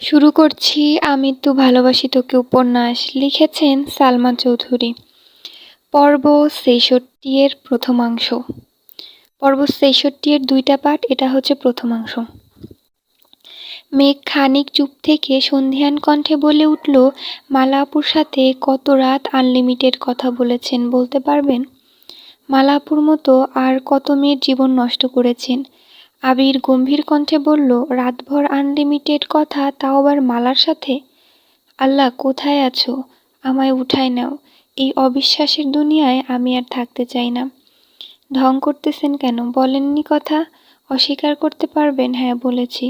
শুরু করছি আমি তো ভালোবাসি তোকে উপন্যাস। লিখেছেন সালমা চৌধুরী। পর্ব ৬৬ এর প্রথমাংশ। পর্ব ৬৬ এর ২টা পার্ট, এটা হচ্ছে প্রথমাংশ। মেঘ খানিক চুপ থেকে সন্ধিহান কণ্ঠে বলে উঠল, মালা আপুর সাথে কত রাত আনলিমিটেড কথা বলেছেন বলতে পারবেন? মালা আপুর মতো আর কত মেয়ের জীবন নষ্ট করেছেন? আবির গম্ভীর কণ্ঠে বলল, রাতভর আনলিমিটেড কথা, তাও আবার মালার সাথে? আল্লাহ কোথায় আছো? আমায় উঠায় নাও। এই অবিশ্বাসের দুনিয়ায় আমি আর থাকতে চাই না। ঢং করতেছেন কেন? বলেননি কথা? অস্বীকার করতে পারবেন? হ্যাঁ বলেছি,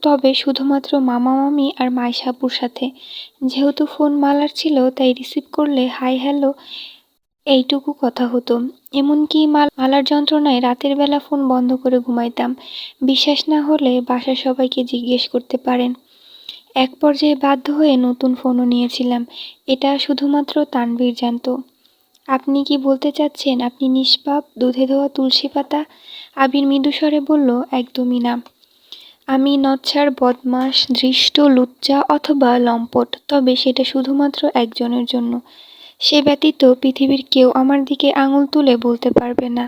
তবে শুধুমাত্র মামা মামি আর মাইশাপুর সাথে। যেহেতু ফোন মালার ছিল তাই রিসিভ করলে হাই হ্যালো এইটুকু কথা হতো। এমনকি মালার যন্ত্রণায় রাতের বেলা ফোন বন্ধ করে ঘুমাইতাম। বিশ্বাস না হলে বাসার সবাইকে জিজ্ঞেস করতে পারেন। এক পর্যায়ে বাধ্য হয়ে নতুন ফোনও নিয়েছিলাম। এটা শুধুমাত্র তানভীর জানত। আপনি কি বলতে চাচ্ছেন আপনি নিষ্পাপ, দুধে ধোয়া তুলসী পাতা? আবির মৃদুস্বরে বলল, একদমই না। আমি নচ্ছার, বদমাস, দৃষ্ট, লুচ্চা অথবা লম্পট, তবে সেটা শুধুমাত্র একজনের জন্য। সে ব্যতীত পৃথিবীর কেউ আমার দিকে আঙুল তুলে বলতে পারবে না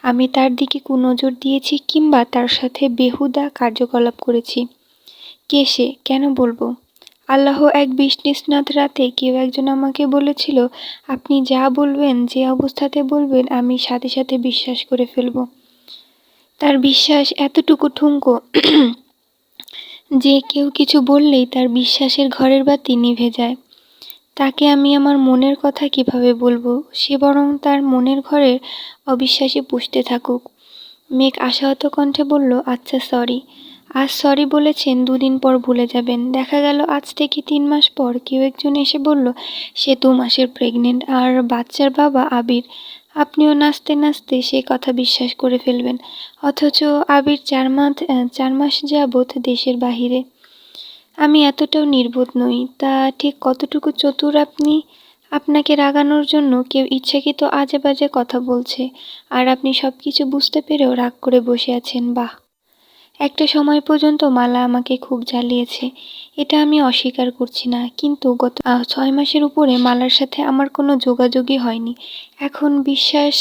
আমি তার দিকে কুনজর দিয়েছি কিংবা তার সাথে বেহুদা কার্যকলাপ করেছি। কে সে? কেন বলবো? আল্লাহ এক বৃষ্টিস্নাত রাতে কেউ একজন আমাকে বলেছিল, আপনি যা বলবেন, যে অবস্থাতে বলবেন, আমি সাথে সাথে বিশ্বাস করে ফেলব। তার বিশ্বাস এতটুকু ঠুনকো যে কেউ কিছু বললেই তার বিশ্বাসের ঘরের বাতি নিভে যায়। তাকে আমি আমার মনের কথা কিভাবে বলবো? সে বরং তার মনের ঘরের অবিশ্বাসী পুষতে থাকুক। মেঘ আশাহত কণ্ঠে বলল, আচ্ছা সরি। আজ সরি বলেছেন, 2 দিন পর ভুলে যাবেন। দেখা গেল আজ থেকে 3 মাস পর কেউ একজন এসে বলল সে 2 মাসের প্রেগনেন্ট আর বাচ্চার বাবা আবির। আপনিও নাচতে নাচতে সে কথা বিশ্বাস করে ফেলবেন, অথচ আবির 4 মাস যাবৎ দেশের বাহিরে। আমি এতটাও নির্বোধ নই। তা ঠিক কতটুকু চতুর আপনি? আপনাকে রাগানোর জন্য কেউ ইচ্ছাকৃত আজে বাজে কথা বলছে, আর আপনি সবকিছু বুঝতে পেরেও রাগ করে বসে আছেন। বাহ! একটা সময় পর্যন্ত মালা আমাকে খুব জ্বালিয়েছে, এটা আমি অস্বীকার করছি না, কিন্তু গত 6 মাসের উপরে মালার সাথে আমার কোনো যোগাযোগই হয়নি। এখন বিশ্বাস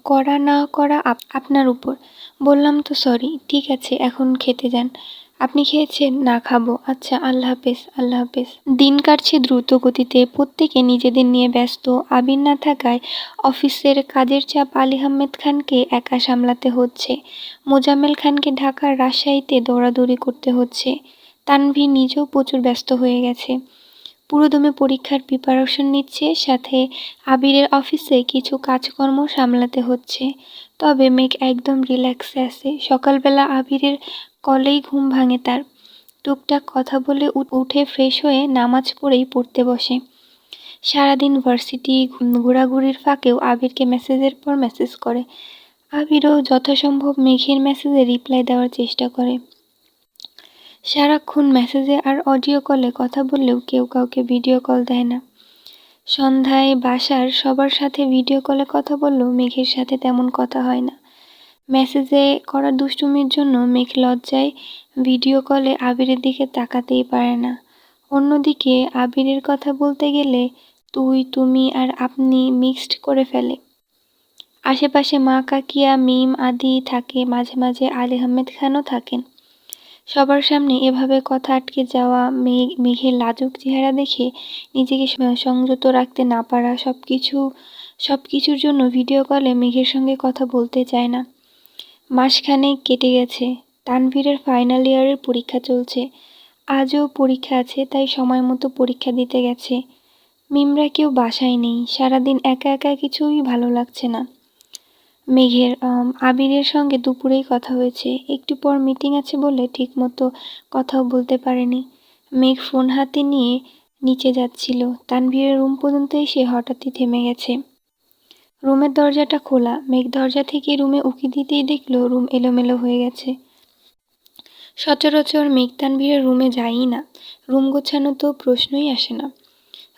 করা না করা আপনার উপর। বললাম তো সরি। ঠিক আছে, এখন খেতে যান। আপনি খেয়েছেন? না, খাবো। আচ্ছা, আল্লাহ হাফেজ। আল্লাহ হাফেজ। দিন কাটছে দ্রুত গতিতে, প্রত্যেকে নিজেদের নিয়ে ব্যস্ত। আবির না থাকায় অফিসের কাজের চাপ আলী আহমেদ খানকে একা সামলাতে হচ্ছে। মোজাম্মেল খানকে ঢাকার রাজশাহীতে দৌড়াদৌড়ি করতে হচ্ছে। তানভীর নিজেও প্রচুর ব্যস্ত হয়ে গেছে। পুরোদমে পরীক্ষার প্রিপারেশন নিচ্ছে, সাথে আবিরের অফিসে কিছু কাজকর্ম সামলাতে হচ্ছে। তবে মেঘ একদম রিল্যাক্সে আছে। সকালবেলা আবিরের কলেই ঘুম ভাঙে তার। টুকটাক কথা বলে উঠে ফ্রেশ হয়ে নামাজ পড়েই পড়তে বসে। সারাদিন ভার্সিটি ঘোরাঘুরির ফাঁকেও আবিরকে মেসেজের পর মেসেজ করে। আবিরও যথাসম্ভব মেঘের মেসেজে রিপ্লাই দেওয়ার চেষ্টা করে। সারাক্ষণ মেসেজে আর অডিও কলে কথা বললেও কেউ কাউকে ভিডিও কল দেয় না। সন্ধ্যায় বাসার সবার সাথে ভিডিও কলে কথা বললেও মেঘের সাথে তেমন কথা হয় না। মেসেজে করা দুষ্টুমির জন্য মেঘ লজ্জায় ভিডিও কলে আবিরের দিকে তাকাতেই পারে না। অন্যদিকে আবিরের কথা বলতে গেলে তুই, তুমি আর আপনি মিক্সড করে ফেলে। আশেপাশে মা, কাকিয়া, মিম আদি থাকে, মাঝে মাঝে আলী আহমেদ খানও থাকেন। সবার সামনে এভাবে কথা আটকে যাওয়া, মেঘের লাজুক চেহারা দেখে নিজেকে সংযত রাখতে না পারা, সবকিছুর জন্য ভিডিও কলে মেঘের সঙ্গে কথা বলতে চায় না। মাসখানেক কেটে গেছে। তানভীরের ফাইনাল ইয়ারের পরীক্ষা চলছে। আজও পরীক্ষা আছে, তাই সময় মতো পরীক্ষা দিতে গেছে। মিমরা কেউ বাসায় নেই। সারাদিন একা একা কিছুই ভালো লাগছে না মেঘের। আবিরের সঙ্গে দুপুরেই কথা হয়েছে। একটু পর মিটিং আছে বলে ঠিকমতো কথাও বলতে পারেনি। মেঘ ফোন হাতে নিয়ে নিচে যাচ্ছিল। তানভীরের রুম পর্যন্ত এসে হঠাৎই থেমে গেছে। রুমের দরজাটা খোলা। মেঘ দরজা থেকে রুমে উঁকি দিতেই দেখল রুম এলোমেলো হয়ে গেছে। সচরাচর মেঘ তানভীরের রুমে যায়ই না। রুম গোছানো তো প্রশ্নই আসে না।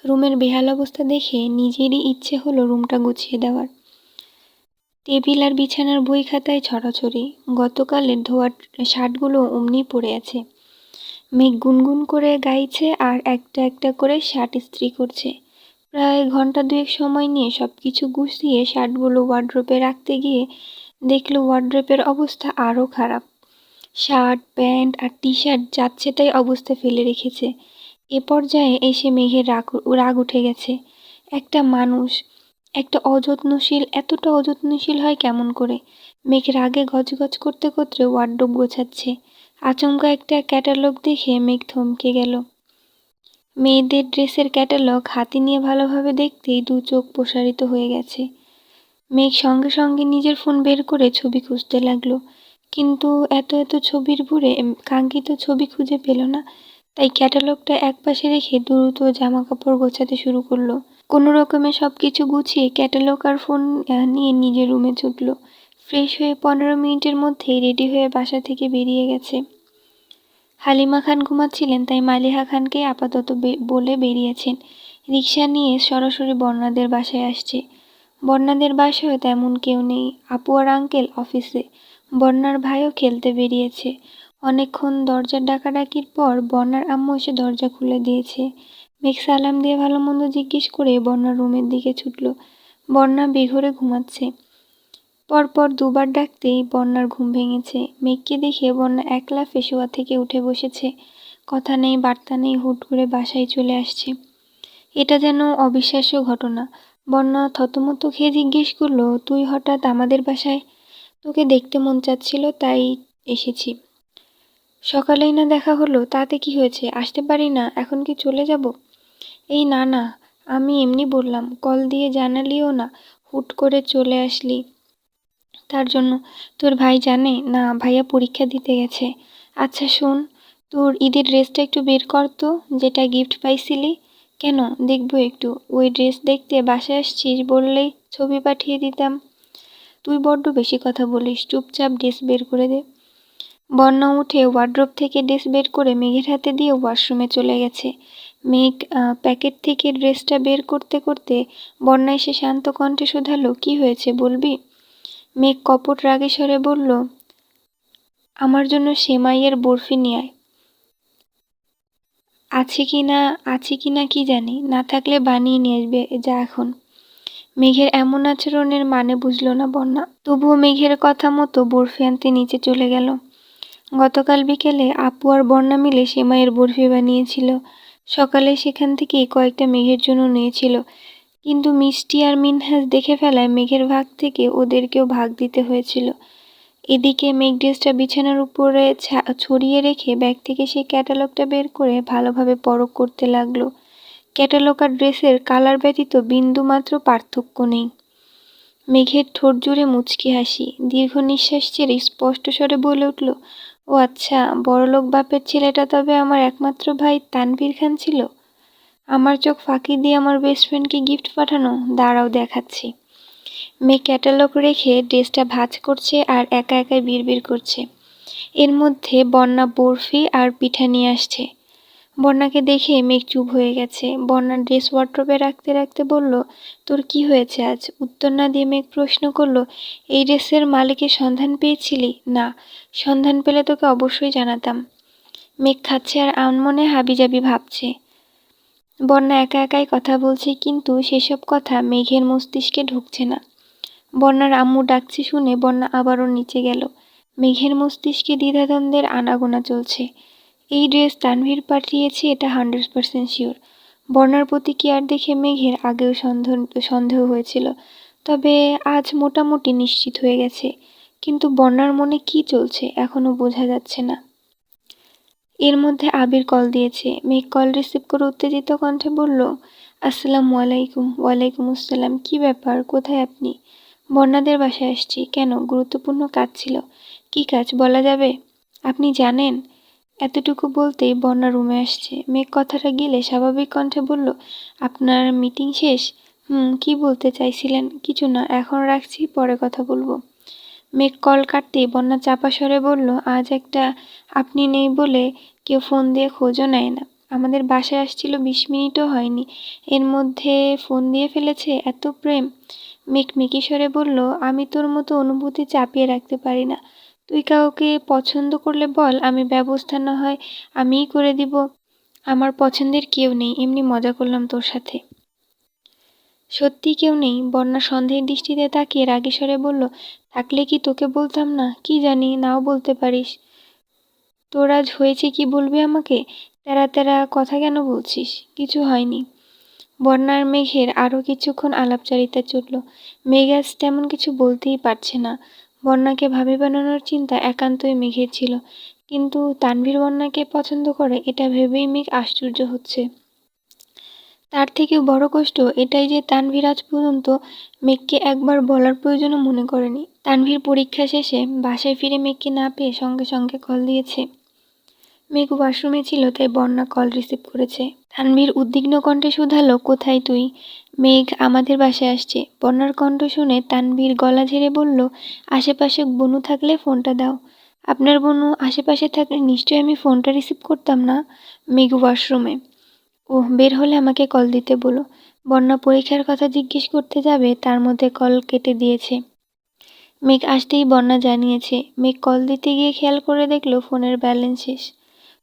রুমের বেহাল অবস্থা দেখে নিজেরই ইচ্ছে হলো রুমটা গুছিয়ে দেওয়ার। টেবিল আর বিছানার বই খাতায় ছড়াছড়ি। গতকালের ধোয়া শার্টগুলো অমনি পড়ে আছে। মেঘ গুনগুন করে গাইছে আর একটা একটা করে শার্ট ইস্ত্রি করছে। প্রায় ঘন্টা দুয়েক সময় নিয়ে সবকিছু গুছিয়ে শার্টগুলো ওয়ার্ড্রোবে রাখতে গিয়ে দেখলো ওয়ার্ড্রোবের অবস্থা আরও খারাপ। শার্ট, প্যান্ট আর টি শার্ট যাচ্ছে তাই অবস্থা ফেলে রেখেছে। এ পর্যায়ে এসে মেঘের রাগ উঠে গেছে। একটা মানুষ এতটা অযত্নশীল হয় কেমন করে? মেঘ রাগে গজগজ করতে করতে ওয়ার্ড্রোব গোছাচ্ছে। আচমকা একটা ক্যাটালগ দেখে মেঘ থমকে গেল। মেয়েদের ড্রেসের ক্যাটালগ হাতে নিয়ে ভালোভাবে দেখতেই দু চোখ প্রসারিত হয়ে গেছে। মেঘ সঙ্গে সঙ্গে নিজের ফোন বের করে ছবি খুঁজতে লাগলো, কিন্তু এত এত ছবির ভুরে কাঙ্ক্ষিত ছবি খুঁজে পেল না। তাই ক্যাটালগটা একপাশে রেখে দ্রুত জামা কাপড় গোছাতে শুরু করলো। কোনো রকমে সব কিছু গুছিয়ে ক্যাটালগ আর ফোন নিয়ে নিজের রুমে ছুটলো। ফ্রেশ হয়ে 15 মিনিটের মধ্যেই রেডি হয়ে বাসা থেকে বেরিয়ে গেছে। হালিমা খান ঘুমাচ্ছিলেন, তাই মালিহা খানকে আপাতত বলে বেরিয়েছেন। রিকশা নিয়ে সরাসরি বর্ণাদের বাসায় আসছে। বর্ণাদের বাসায়ও তেমন কেউ নেই। আপু আর আঙ্কেল অফিসে, বর্ণার ভাইও খেলতে বেরিয়েছে। অনেকক্ষণ দরজার ডাকাডাকির পর বর্ণার আম্মু এসে দরজা খুলে দিয়েছে। মেঘ সালাম দিয়ে ভালো মন্দ জিজ্ঞেস করে বর্ণার রুমের দিকে ছুটল। বর্ণা বেঘরে ঘুমাচ্ছে। পরপর দুবার ডাকতেই বন্যার ঘুম ভেঙেছে। মেঘকে দেখে বন্যা এক লাফে শোয়া থেকে উঠে বসেছে। কথা নেই বার্তা নেই, হুট করে বাসায় চলে আসছে। এটা যেন অবিশ্বাস্য ঘটনা। বন্যা থতমত খেয়ে জিজ্ঞেস করলো, তুই হঠাৎ আমাদের বাসায়? তোকে দেখতে মন চাচ্ছিল তাই এসেছি। সকালেই না দেখা হলো, তাতে কি হয়েছে? আসতে পারি না? এখন কি চলে যাব? এই না না, আমি এমনি বললাম, কল দিয়ে জানালিও না, হুট করে চলে আসলি। তার জন্য। তোর ভাই জানে? না, ভাইয়া পরীক্ষা দিতে গেছে। আচ্ছা শোন, তোর ঈদের ড্রেসটা একটু বের কর তো, যেটা গিফট পাইছিলি। কেন? দেখবো একটু। ওই ড্রেস দেখতে বাসায় আসছিস বললেই ছবি পাঠিয়ে দিতাম। তুই বড্ড বেশি কথা বলিস, চুপচাপ ড্রেস বের করে দে। বন্যা উঠে ওয়ার্ড্রোব থেকে ড্রেস বের করে মেঘের হাতে দিয়ে ওয়াশরুমে চলে গেছে। মেঘ প্যাকেট থেকে ড্রেসটা বের করতে করতে বন্যা এসে শান্ত কণ্ঠে শোধালো, কি হয়েছে বলবি? মেঘ কপট রাগে স্বরে বলল, আমার জন্য সেমাইয়ের বরফি নিয়ে আয়। আছে কি না কি জানি, না থাকলে বানিয়ে নিয়ে আসবে, যা এখন। মেঘের এমন আচরণের মানে বুঝল না বন্যা, তবুও মেঘের কথা মতো বরফি আনতে নিচে চলে গেল। গতকাল বিকেলে আপু আর বন্যা মিলে সেমাইয়ের বরফি বানিয়েছিল। সকালে সেখান থেকেই কয়েকটা মেঘের জন্য নিয়েছিল, কিন্তু মিষ্টি আর মিনহাজ দেখে ফেলায় মেঘের ভাগ থেকে ওদেরকেও ভাগ দিতে হয়েছিল। এদিকে মেঘ ড্রেসটা বিছানার উপরে ছড়িয়ে রেখে ব্যাগ থেকে সেই ক্যাটালগটা বের করে ভালোভাবে পরখ করতে লাগলো। ক্যাটালগ আর ড্রেসের কালার ব্যতীত বিন্দু মাত্র পার্থক্য নেই। মেঘের ঠোঁট জুড়ে মুচকি হাসি, দীর্ঘ নিঃশ্বাস ছেড়ে স্পষ্ট স্বরে বলে উঠল, ও আচ্ছা, বড়লোক বাপের ছেলেটা তবে আমার একমাত্র ভাই তানভীর খান ছিল। আমার চোখ ফাঁকি দিয়ে আমার বেস্ট ফ্রেন্ডকে গিফট পাঠানো, দাঁড়াও দেখাচ্ছি। মেঘ ক্যাটালগ রেখে ড্রেসটা ভাঁজ করছে আর একা একাই বিড়বিড় করছে। এর মধ্যে বন্যা বরফি আর পিঠা নিয়ে আসছে। বন্যাকে দেখে মেঘ চুপ হয়ে গেছে। বন্যা ড্রেস ওয়ার্ড্রোবে রাখতে রাখতে বলল, তোর কি হয়েছে আজ? উত্তর না দিয়ে মেঘ প্রশ্ন করলো, এই ড্রেসের মালিকের সন্ধান পেয়েছিলি? না, সন্ধান পেলে তোকে অবশ্যই জানাতাম। মেঘ খাচ্ছে আর আনমনে হাবিজাবি ভাবছে। বন্যা একা একাই কথা বলছে, কিন্তু সেসব কথা মেঘের মস্তিষ্কে ঢুকছে না। বন্যার আম্মু ডাকছে শুনে বন্যা আবারও নিচে গেল। মেঘের মস্তিষ্কে দ্বিধাদ্বন্দ্বের আনাগোনা চলছে। এই ড্রেস তানভীর পাঠিয়েছে, এটা 100% শিওর। বন্যার প্রতি কেয়ার দেখে মেঘের আগেও সন্দেহ হয়েছিল, তবে আজ মোটামুটি নিশ্চিত হয়ে গেছে। কিন্তু বন্যার মনে কি চলছে এখনো বোঝা যাচ্ছে না। এর মধ্যে আবির কল দিয়েছে। মেঘ কল রিসিভ করে উত্তেজিত কণ্ঠে বলল, আসসালামু আলাইকুম। ওয়ালাইকুম আসসালাম। কি ব্যাপার, কোথায় আপনি? বন্যাদের বাসায় আসছি। কেন, গুরুত্বপূর্ণ কাজ ছিল? কি কাজ বলা যাবে? আপনি জানেন? এতটুকু বলতেই বন্যা রুমে আসছে। মেঘ কথাটা গিলে স্বাভাবিক কণ্ঠে বলল, আপনার মিটিং শেষ? কি বলতে চাইছিলেন? কিছু না, এখন রাখছি, পরে কথা বলবো। মেঘ কল কাটতেই বন্যা চাপা স্বরে বলল, আজ একটা আপনি নেই বলে কেউ ফোন দিয়ে খোঁজও নেয় না। আমাদের বাসায় আসছিল, 20 মিনিটও হয়নি, এর মধ্যে ফোন দিয়ে ফেলেছে। এত প্রেম। মেঘ মেকি স্বরে বলল, আমি তোর মতো অনুভূতি চাপিয়ে রাখতে পারি না। তুই কাউকে পছন্দ করলে বল, আমি ব্যবস্থা না হয় আমিই করে দিব। আমার পছন্দের কেউ নেই, এমনি মজা করলাম তোর সাথে। সত্যি কেউ নেই? বন্যা সন্দেহের দৃষ্টিতে তাকিয়ে রাগী স্বরে বলল, থাকলে কি তোকে বলতাম না? কি জানি নাও বলতে পারিস। তোর আজ হয়েছে কি বলবি আমাকে? তেরা তেরা কথা কেন বলছিস? কিছু হয়নি। বন্যার মেঘের আরও কিছুক্ষণ আলাপচারিতা চলল। মেঘ আজ তেমন কিছু বলতেই পারছে না। বন্যাকে ভাবি বানানোর চিন্তা একান্তই মেঘের ছিল, কিন্তু তানভীর বন্যাকে পছন্দ করে এটা ভেবেই মেঘ আশ্চর্য হচ্ছে। তার থেকেও বড় কষ্ট এটাই যে তানভীর আজ পর্যন্ত মেঘকে একবার বলার প্রয়োজনও মনে করেনি। তানভীর পরীক্ষা শেষে বাসায় ফিরে মেঘকে না পেয়ে সঙ্গে সঙ্গে কল দিয়েছে। মেঘ ওয়াশরুমে ছিল, তাই বন্যা কল রিসিভ করেছে। তানভীর উদ্বিগ্ন কণ্ঠে শুধালো, কোথায় তুই? মেঘ আমাদের বাসায় আসছে। বন্যার কণ্ঠ শুনে তানভীর গলা ঝেড়ে বলল, আশেপাশে বনু থাকলে ফোনটা দাও। আপনার বনু আশেপাশে থাকলে নিশ্চয়ই আমি ফোনটা রিসিভ করতাম না। মেঘ ওয়াশরুমে। ওহ, বের হলে আমাকে কল দিতে বলো। বন্যা পরীক্ষার কথা জিজ্ঞেস করতে যাবে, তার মধ্যে কল কেটে দিয়েছে। মেঘ আসতেই বন্যা জানিয়েছে। মেঘ কল দিতে গিয়ে খেয়াল করে দেখলো ফোনের ব্যালেন্স শেষ।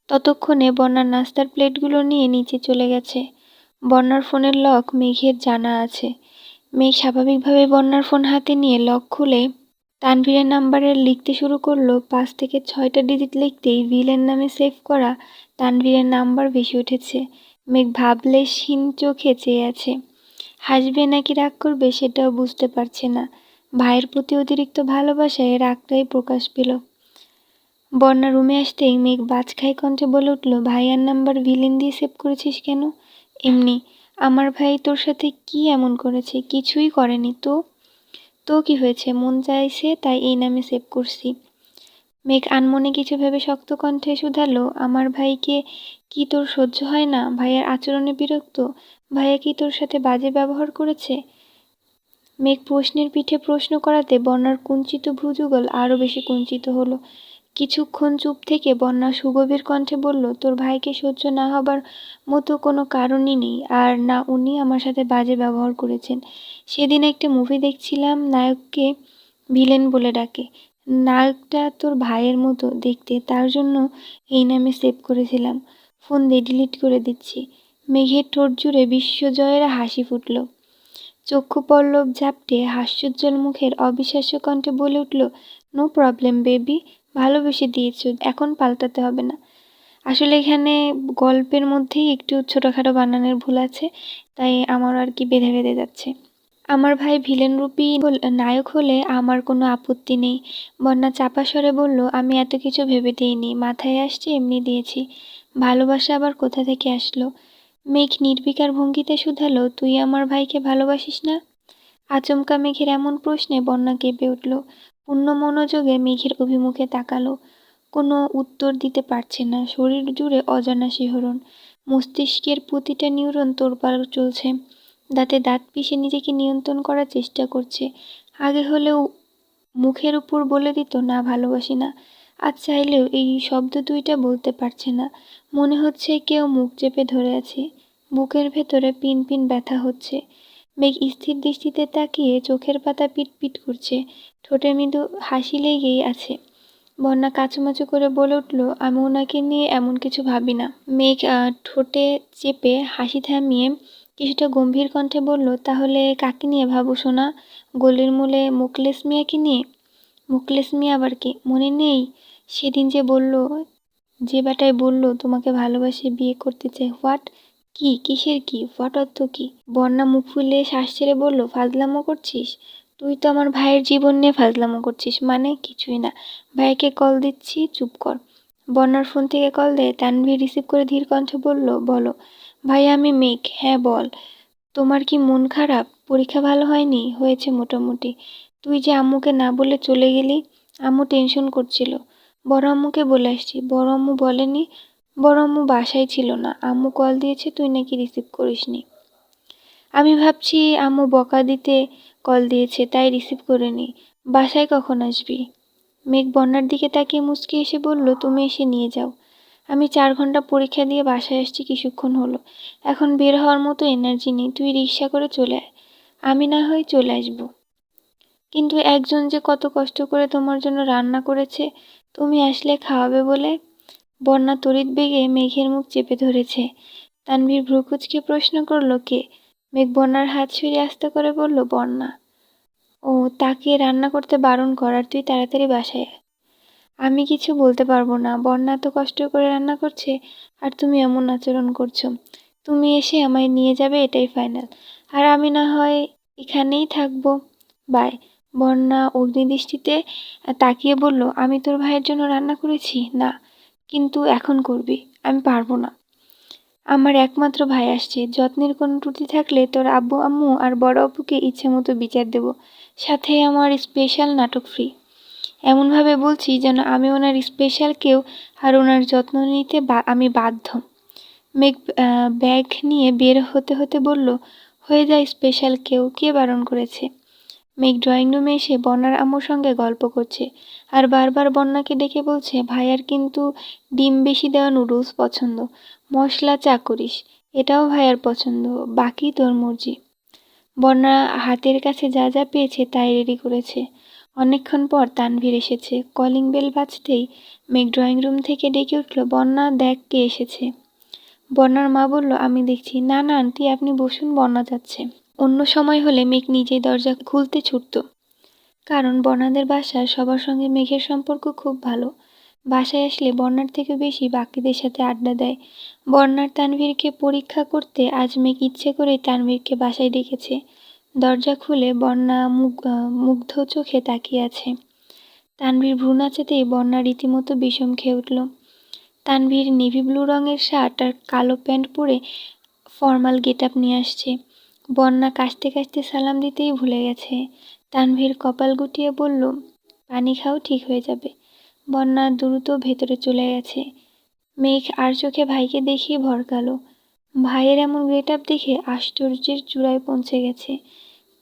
ততক্ষণে বন্যার নাস্তার প্লেটগুলো নিয়ে নিচে চলে গেছে। বন্যার ফোনের লক মেঘের জানা আছে। মেঘ স্বাভাবিকভাবে বন্যার ফোন হাতে নিয়ে লক খুলে তানভীরের নাম্বারে লিখতে শুরু করলো। 5 থেকে 6টা ডিজিট লিখতেই ভিলেন নামে সেভ করা তানভীরের নাম্বার ভেসে উঠেছে। মেঘ ভাবলেশহীন চোখে চেয়ে আছে। হাসবে নাকি রাগ করবে সেটাও বুঝতে পারছে না। ভাইয়ের প্রতি অতিরিক্ত ভালোবাসায় রাগটাই প্রকাশ পেল। বন্যা রুমে আসতেই মেঘ বাজখাই কণ্ঠে বলে উঠল, ভাইয়ার নাম্বার ভিলেন দিয়ে সেভ করেছিস কেন? এমনি। আমার ভাই তোর সাথে কি এমন করেছে? কিছুই করেনি তো। তো কি হয়েছে? মন চাইছে তাই এই নামে সেভ করছি। মেঘ আনমনে কিছু ভেবে শক্ত কণ্ঠে শুধালো, আমার ভাইকে কি তোর সহ্য হয় না? ভাইয়ার আচরণে বিরক্ত? ভাইয়া কি তোর সাথে বাজে ব্যবহার করেছে? মেঘ প্রশ্নের পিঠে প্রশ্ন করাতে বন্যার কুঞ্চিত ভ্রুযুগল আরও বেশি কুঞ্চিত হলো। কিছুক্ষণ চুপ থেকে বন্যা সুগভীর কণ্ঠে বলল, তোর ভাইকে সহ্য না হবার মতো কোনো কারণই নেই, আর না উনি আমার সাথে বাজে ব্যবহার করেছেন। সেদিন একটা মুভি দেখছিলাম, নায়ককে ভিলেন বলে ডাকে। নায়কটা তোর ভাইয়ের মতো দেখতে, তার জন্য এই নামে সেভ করেছিলাম। ফোন দিয়ে ডিলিট করে দিচ্ছি। মেঘের ঠোঁট জুড়ে বিশ্বজয়ের হাসি ফুটল। চক্ষু পল্লব ঝাপটে হাস্যোজ্জ্বল মুখের অবিশ্বাস্য কণ্ঠে বলে উঠল, নো প্রবলেম বেবি, ভালোবেসে দিয়েছ, এখন পাল্টাতে হবে না। আসলে এখানে গল্পের মধ্যেই একটু ছোটোখাটো বানানের ভুল আছে, তাই আমার আর কি বেঁধে বেঁধে যাচ্ছে। আমার ভাই ভিলেন রূপী নায়ক হলে আমার কোনো আপত্তি নেই। বন্যা চাপা স্বরে বলল, আমি এত কিছু ভেবে দিইনি, মাথায় আসছে এমনি দিয়েছি। ভালোবাসা আবার কোথা থেকে আসলো? মেঘ নির্বিকার ভঙ্গিতে শুধালো, তুই আমার ভাইকে ভালোবাসিস না? আচমকা মেঘের এমন প্রশ্নে বন্যা কেঁপে উঠল। পূর্ণ মনোযোগে মেঘের অভিমুখে তাকালো। কোনো উত্তর দিতে পারছে না। শরীর জুড়ে অজানা শিহরণ। মস্তিষ্কের প্রতিটা নিউরন তোড়পাড় চলছে। দাঁতে দাঁত পিষে নিজেকে নিয়ন্ত্রণ করার চেষ্টা করছে। আগে হলেও মুখের উপর বলে দিত, না ভালোবাসি না। আজ চাইলেও এই শব্দ দুইটা বলতে পারছে না। মনে হচ্ছে কেউ মুখ চেপে ধরে আছে। বুকের ভেতরে পিন পিন ব্যথা হচ্ছে। মেঘ স্থির দৃষ্টিতে তাকিয়ে চোখের পাতা পিটপিট করছে। ঠোঁটে মৃদু হাসি লেগেই আছে। বন্যা কাচুমাচু করে বলে উঠল, আমি ওনাকে নিয়ে এমন কিছু ভাবি না। মেঘ ঠোঁটে চেপে হাসি থামিয়ে কিছুটা গম্ভীর কণ্ঠে বলল, তাহলে কাকে নিয়ে ভাবো সোনা? গলির মূলে মুখলেস মিয়াকে নিয়ে? মুখলেস মিয়া আবার কি? মনে নেই সেদিন যে বেটায় বলল তোমাকে ভালোবাসে, বিয়ে করতে চাই? হোয়াট? কি? কিসের কি? হোয়াট অর্থ কি? বন্যা মুখ ফুলে শ্বাস ছেড়ে বলল, ফাজলামো করছিস? তুই তো আমার ভাইয়ের জীবন নিয়ে ফাজলামো করছিস। মানে কিছুই না। ভাইকে কল দিচ্ছি, চুপ কর। বন্যার ফোন থেকে কল দেয় তানভীর রিসিভ করে ধীর কণ্ঠে বলল, বলো। ভাই আমি মেঘ। হ্যাঁ বল। তোমার কি মন খারাপ? পরীক্ষা ভালো হয়নি? হয়েছে মোটামুটি। তুই যে আম্মুকে না বলে চলে গেলি, আম্মু টেনশন করছিল। বড় আম্মুকে বলে আসছি। বড় আম্মু বলেনি? বড় আম্মু বাসায় ছিল না, আম্মু কল দিয়েছে, তুই নাকি রিসিভ করিসনি। আমি ভাবছি আম্মু বকা দিতে কল দিয়েছে, তাই রিসিভ করিনি। বাসায় কখন আসবি? মেঘ বন্যার দিকে তাকিয়ে মুচকি এসে বলল, তুমি এসে নিয়ে যাও। আমি 4 ঘন্টা পরীক্ষা দিয়ে বাসায় আসছি কিছুক্ষণ হলো। এখন বের হওয়ার মতো এনার্জি নেই। তুই রিক্সা করে চলে আয়, আমি না হয় চলে আসবো। কিন্তু একজন যে কত কষ্ট করে তোমার জন্য রান্না করেছে, তুমি আসলে খাওয়াবে বলে। বন্যা তড়িৎ বেগে মেঘের মুখ চেপে ধরেছে। তানভীর ভ্রুকুচকে প্রশ্ন করল, কে? মেঘ বন্যার হাত সরিয়ে আস্তে করে বলল, বন্যা। ও, তাকে রান্না করতে বারণ কর আর তুই তাড়াতাড়ি বাসায় আয়। আমি কিছু বলতে পারবো না, বন্যা এত কষ্ট করে রান্না করছে আর তুমি এমন আচরণ করছো। তুমি এসে আমায় নিয়ে যাবে এটাই ফাইনাল, আর আমি না হয় এখানেই থাকবো। বাই। বন্যা অগ্নিদৃষ্টিতে তাকিয়ে বলল, আমি তোর ভাইয়ের জন্য রান্না করেছি? না। কিন্তু এখন করবি। আমি পারবো না। আমার একমাত্র ভাই আসছে, যত্নের কোনো ত্রুটি থাকলে তোর আব্বু আম্মু আর বড় আব্বুকে ইচ্ছে মতো বিচার দেব, সাথে আমার স্পেশাল নাটক ফ্রি। এমনভাবে বলছি যেন আমি ওনার স্পেশাল কেউ আর ওনার যত্ন নিতে আমি বাধ্য। মেঘ ব্যাগ নিয়ে বের হতে হতে বলল, হয়ে যায় স্পেশাল কেউ, কে বারণ করেছে? মেঘ ড্রয়িং রুমে এসে বন্যার আম্মুর সঙ্গে গল্প করছে আর বারবার বন্যাকে ডেকে বলছে, ভাইয়ার কিন্তু ডিম বেশি দেওয়া নুডলস পছন্দ, মশলা চা করিস, এটাও ভাইয়ার পছন্দ, বাকি তোর মর্জি। বন্যা হাতের কাছে যা যা পেয়েছে তাই রেডি করেছে। অনেকক্ষণ পর তানভীর এসেছে। কলিং বেল বাজতেই মেঘ ড্রয়িং রুম থেকে ডেকে উঠল, বন্যা দেখ কে এসেছে। বন্যার মা বলল, আমি দেখছি। না না আন্টি, আপনি বসুন, বন্যা যাচ্ছে। অন্য সময় হলে মেঘ নিজেই দরজা খুলতে ছুটত, কারণ বন্যাদের বাসার সবার সঙ্গে মেঘের সম্পর্ক খুব ভালো। বাসায় আসলে বন্যার থেকে বেশি বাকিদের সাথে আড্ডা দেয়। বন্যার তানভীরকে পরীক্ষা করতে আজ মেঘ ইচ্ছে করেই তানভীরকে বাসায় ডেকেছে। দরজা খুলে বন্যা মুগ্ধ চোখে তাকিয়ে আছে। তানভীর ভ্রু নাচাতেই বন্যা রীতিমতো বিষম খেয়ে উঠল। তানভীর নেভি ব্লু রঙের শার্ট আর কালো প্যান্ট পরে ফর্মাল গেট আপ নিয়ে আসছে। বন্যা কাশতে কাশতে সালাম দিতেই ভুলে গেছে। তানভীর কপাল গুটিয়ে বলল, পানি খাও, ঠিক হয়ে যাবে। বন্যা দ্রুত ভেতরে চলে গেছে। মেঘ আর চোখে ভাইকে দেখিয়ে ভরকালো। ভাইয়ের এমন গেট আপ দেখে আশ্চর্যের চূড়ায় পৌঁছে গেছে।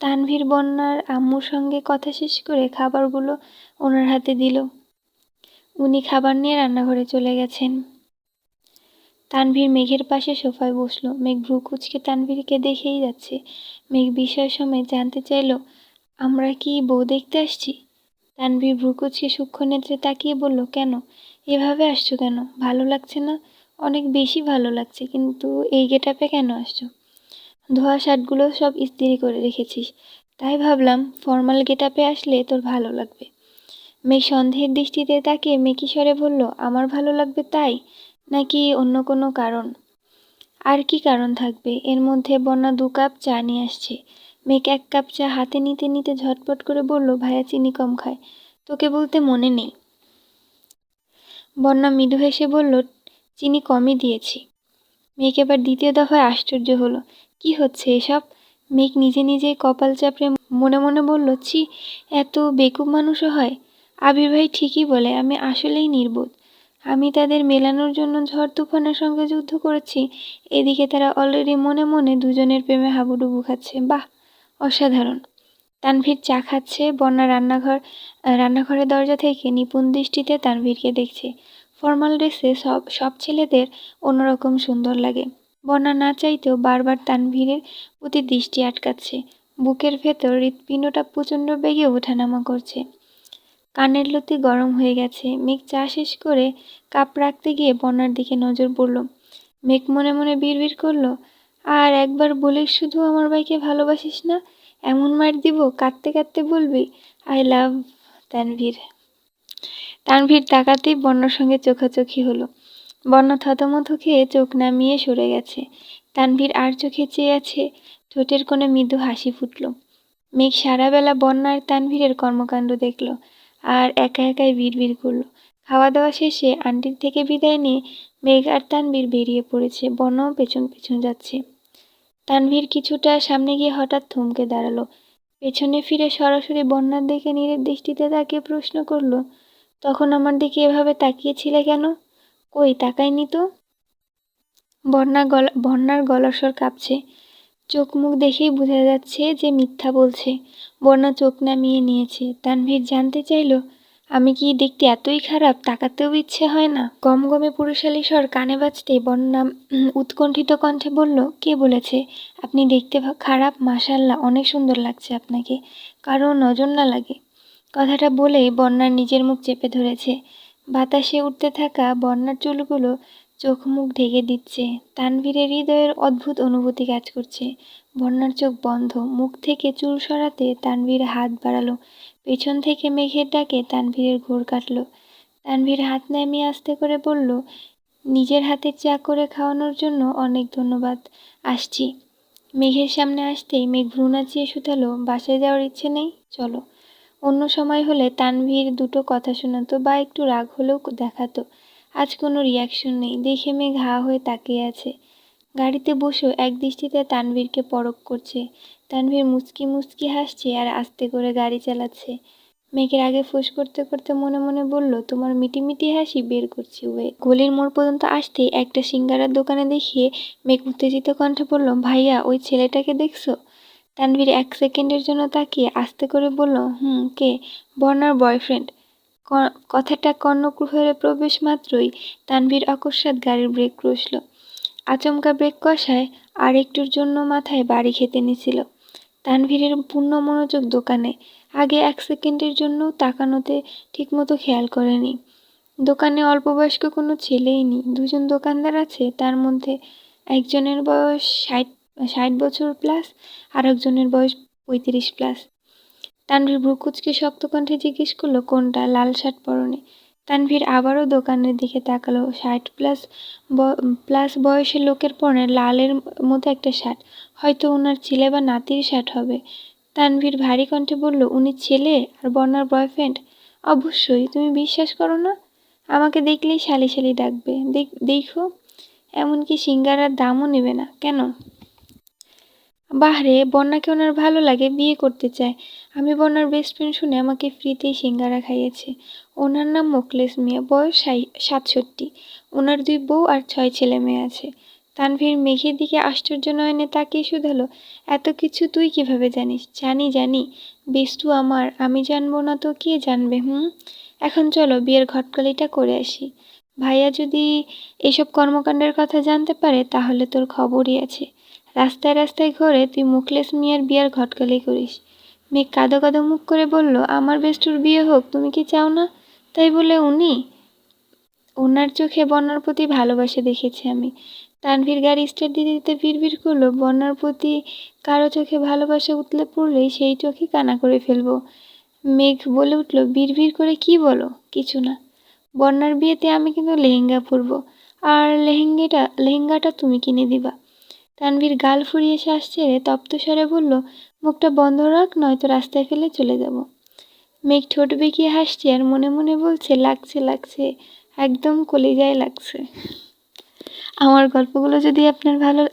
তানভীর বন্যার আম্মুর সঙ্গে কথা শেষ করে খাবারগুলো ওনার হাতে দিল। উনি খাবার নিয়ে রান্নাঘরে চলে গেছেন। তানভীর মেঘের পাশে সোফায় বসলো। মেঘ ভ্রু কুঁচকে তানভীরকে দেখেই যাচ্ছে। মেঘ বিষয় সময় জানতে চাইল, আমরা কি বউ দেখতে আসছি? তানভীর ভ্রু কুঁচকে সূক্ষ্ম নেত্রে তাকিয়ে বলল, কেন এভাবে আসছো? কেন ভালো লাগছে না? অনেক বেশি ভালো লাগছে, কিন্তু এই গেট আপে কেন আসছো? ধোয়া শার্টগুলো সব ইস্ত্রি করে রেখেছিস, তাই ভাবলাম ফর্মাল গেট আপে আসলে তোর ভালো লাগবে। মেঘ সন্দেহের দৃষ্টিতে তাকিয়ে মেকি স্বরে বলল, আমার ভালো লাগবে তাই, নাকি অন্য কোনো কারণ? আর কি কারণ থাকবে? এর মধ্যে বন্যা 2 কাপ চা নিয়ে আসছে। মেঘ 1 কাপ চা হাতে নিতে নিতে ঝটপট করে বলল, ভাইয়া চিনি কম খায়, তোকে বলতে মনে নেই। বন্যা মৃদু হেসে বলল, চিনি কমই দিয়েছি। মেঘ এবার দ্বিতীয় দফায় আশ্চর্য হলো, কি হচ্ছে এসব? মেঘ নিজে নিজেই কপাল চাপড়ে মনে মনে বলল, ছি, এত বেকুব মানুষও হয়। আবির ভাই ঠিকই বলে, আমি আসলেই নির্বোধ। আমি তাদের মেলানোর জন্য ঝড় তুফানের সঙ্গে যুদ্ধ করেছি, এদিকে তারা অলরেডি মনে মনে দুজনের প্রেমে হাবুডুবু খাচ্ছে। বাহ, অসাধারণ। তানভীর চা খাচ্ছে। বন্যা রান্নাঘরের দরজা থেকে নিপুণ দৃষ্টিতে তানভীরকে দেখছে। ফর্মাল ড্রেসে সব ছেলেদের অন্যরকম সুন্দর লাগে। বন্যা না চাইতেও বারবার তানভীরের প্রতি দৃষ্টি আটকাচ্ছে। বুকের ভেতর হৃৎপিণ্ডটা প্রচণ্ড বেগে ওঠানামা করছে। কানের লতি গরম হয়ে গেছে। মেঘ চা শেষ করে কাপ রাখতে গিয়ে বন্যার দিকে নজর পড়ল। মেঘ মনে মনে বিড়বিড় করল, আর একবার বলিস শুধু আমার ভাইকে ভালোবাসিস না, এমন মার দিব কাঁদতে কাঁদতে বলবি, আই লাভ তানভীর। তানভীর তাকাতেই বন্যার সঙ্গে চোখাচোখি হলো। বন্যা থতমত খেয়ে চোখ নামিয়ে সরে গেছে। তানভীর আর চোখে চেয়ে আছে। ঠোঁটের কোণে মৃদু হাসি ফুটল। মেঘ সারাবেলা বন্যা আর তানভীরের কর্মকাণ্ড দেখল আর একা একাই বিড়বিড় করলো। খাওয়া দাওয়া শেষে আন্টির থেকে বিদায় নিয়ে মেঘ আর তানভীর বেরিয়ে পড়েছে। বন্যাও পেছন পেছন যাচ্ছে। তানভীর কিছুটা সামনে গিয়ে হঠাৎ থমকে দাঁড়ালো। পেছনে ফিরে সরাসরি বন্যার দিকে নীরের দৃষ্টিতে তাকিয়ে প্রশ্ন করলো, তখন আমার দিকে এভাবে তাকিয়েছিলে কেন? কই তাকাইনি তো। বন্যার গলার স্বর কাঁপছে। চোখ মুখ দেখেই বোঝা যাচ্ছে যে মিথ্যা বলছে। বন্যা চোখ নামিয়ে নিয়েছে। তানভীর জানতে চাইল, আমি কি দেখতে এতই খারাপ, তাকাতেও ইচ্ছে হয় না? গমগমে পুরুষালী স্বর কানে বাজতেই বন্যা উৎকণ্ঠিত কণ্ঠে বলল, কে বলেছে আপনি দেখতে খারাপ? মাশাআল্লাহ, অনেক সুন্দর লাগছে আপনাকে, কারো নজর না লাগে। কথাটা বলেই বন্যার নিজের মুখ চেপে ধরেছে। বাতাসে উঠতে থাকা বন্যার চুলগুলো চোখ মুখ ঢেকে দিচ্ছে। তানভীরের হৃদয়ের অদ্ভুত অনুভূতি কাজ করছে। বন্যার চোখ বন্ধ, মুখ থেকে চুল সরাতে তানভীর হাত বাড়ালো। পেছন থেকে মেঘের ডাকে তানভীরের ঘোর কাটল। তানভীর হাত নামিয়ে আস্তে করে বলল, নিজের হাতের চা করে খাওয়ানোর জন্য অনেক ধন্যবাদ, আসছি। মেঘের সামনে আসতেই মেঘ ভ্রু নাচিয়ে শুধালো, বাসায় যাওয়ার ইচ্ছে নেই? চলো। অন্য সময় হলে তানভীর দুটো কথা শোনাতো বা একটু রাগ হলেও দেখাতো। আজ কোনো রিয়াকশন নেই দেখে মেঘ হা হয়ে তাকিয়ে আছে। গাড়িতে বসেও এক দৃষ্টিতে তানভীরকে পরখ করছে। তানভীর মুচকি মুচকি হাসছে আর আস্তে করে গাড়ি চালাচ্ছে। মেঘের আগে ফোঁস করতে করতে মনে মনে বলল, তোমার মিটিমিটি হাসি বের করছি ওয়ে। গলির মোড় পর্যন্ত আসতেই একটা সিঙ্গারার দোকানে দেখিয়ে মেঘ উত্তেজিত কণ্ঠে বলল, ভাইয়া ওই ছেলেটাকে দেখছো? তানভীর 1 সেকেন্ডের জন্য তাকিয়ে আস্তে করে বলল, কে? বর্ণার বয়ফ্রেন্ড। কথাটা কর্ণকুহরে প্রবেশ মাত্রই তানভীর অকস্মাৎ গাড়ির ব্রেক কষল। আচমকা ব্রেক কষায় আর একটুর জন্য মাথায় বাড়ি খেতে নিছিল। তানভীরের পূর্ণ মনোযোগ দোকানে। আগে 1 সেকেন্ডের জন্য তাকানোতে ঠিকমতো খেয়াল করেনি। দোকানে অল্পবয়স্ক কোনো ছেলেই নেই। দুজন দোকানদার আছে, তার মধ্যে একজনের বয়স 60 বছর প্লাস, আর একজনের বয়স 35 প্লাস। তানভীর ভ্রু কুঁচকে শক্ত কণ্ঠে জিজ্ঞেস করলো, কোনটা? লাল শার্ট পরনে। তানভীর আবারও দোকানের দিকে তাকালো। 60 প্লাস বয়সের লোকের পরনে লালের মতো একটা শার্ট, হয়তো ওনার ছেলে বা নাতির শার্ট হবে। তানভীর ভারী কণ্ঠে বলল, উনি ছেলে আর বর্ণার বয়ফ্রেন্ড? অবশ্যই। তুমি বিশ্বাস করো না? আমাকে দেখলেই শালি শালি ডাকবে। দেখো, এমনকি সিঙ্গারার দামও নেবে না। কেন? বাহরে, বন্যাকে ওনার ভালো লাগে, বিয়ে করতে চায়। আমি বন্যার বেস্ট ফ্রেন্ড শুনে আমাকে ফ্রিতেই সিঙ্গারা খাইয়েছে। ওনার নাম মোখলেস মিয়া, বয়স 67। ওনার 2 বউ আর 6 ছেলে মেয়ে আছে। তানভীর মেঘের দিকে আশ্চর্য নয়নে তাকিয়ে শুধালো, এত কিছু তুই কিভাবে জানিস? জানি, বেস্তু আমার, আমি জানবো না তো কে জানবে? এখন চলো বিয়ের ঘটকালিটা করে আসি। ভাইয়া যদি এসব কর্মকাণ্ডের কথা জানতে পারে তাহলে তোর খবরই আছে। রাস্তায় রাস্তায় ঘুরে তুই মুখলেস মিয়ার বিয়ার ঘটকালি করিস। মেঘ কাঁদো কাঁদো মুখ করে বলল, আমার বেস্টুর বিয়ে হোক তুমি কি চাও না? তাই বলে ওনার চোখে বন্যার প্রতি ভালোবাসা দেখেছি আমি। তানভীর গাড়ি স্টার্ট দিতে দিতে বিড়বিড় করলো, বন্যার প্রতি কারো চোখে ভালোবাসা উতলে পড়লেই সেই চোখে কানা করে ফেলবো। মেঘ বলে উঠল, বিড়বিড় করে কি বলো? কিছু না। বন্যার বিয়েতে আমি কিন্তু লেহেঙ্গা পরবো, আর লেহেঙ্গাটা তুমি কিনে দিবা। তানভীর গাল ফুরিয়ে শ্বাস ছেড়ে তপ্ত স্বরে বলল, মুখটা বন্ধ রাখ, নয়তো রাস্তায় ফেলে চলে যাব। মেঘ ঠোঁট বেঁকিয়ে হাসছে আর মনে মনে বলছে, লাগছে, একদম কলিজায় লাগছে। আমার গল্পগুলো যদি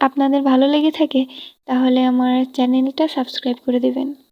আপনাদের ভালো লেগে থাকে তাহলে আমার চ্যানেলটা সাবস্ক্রাইব করে দেবেন।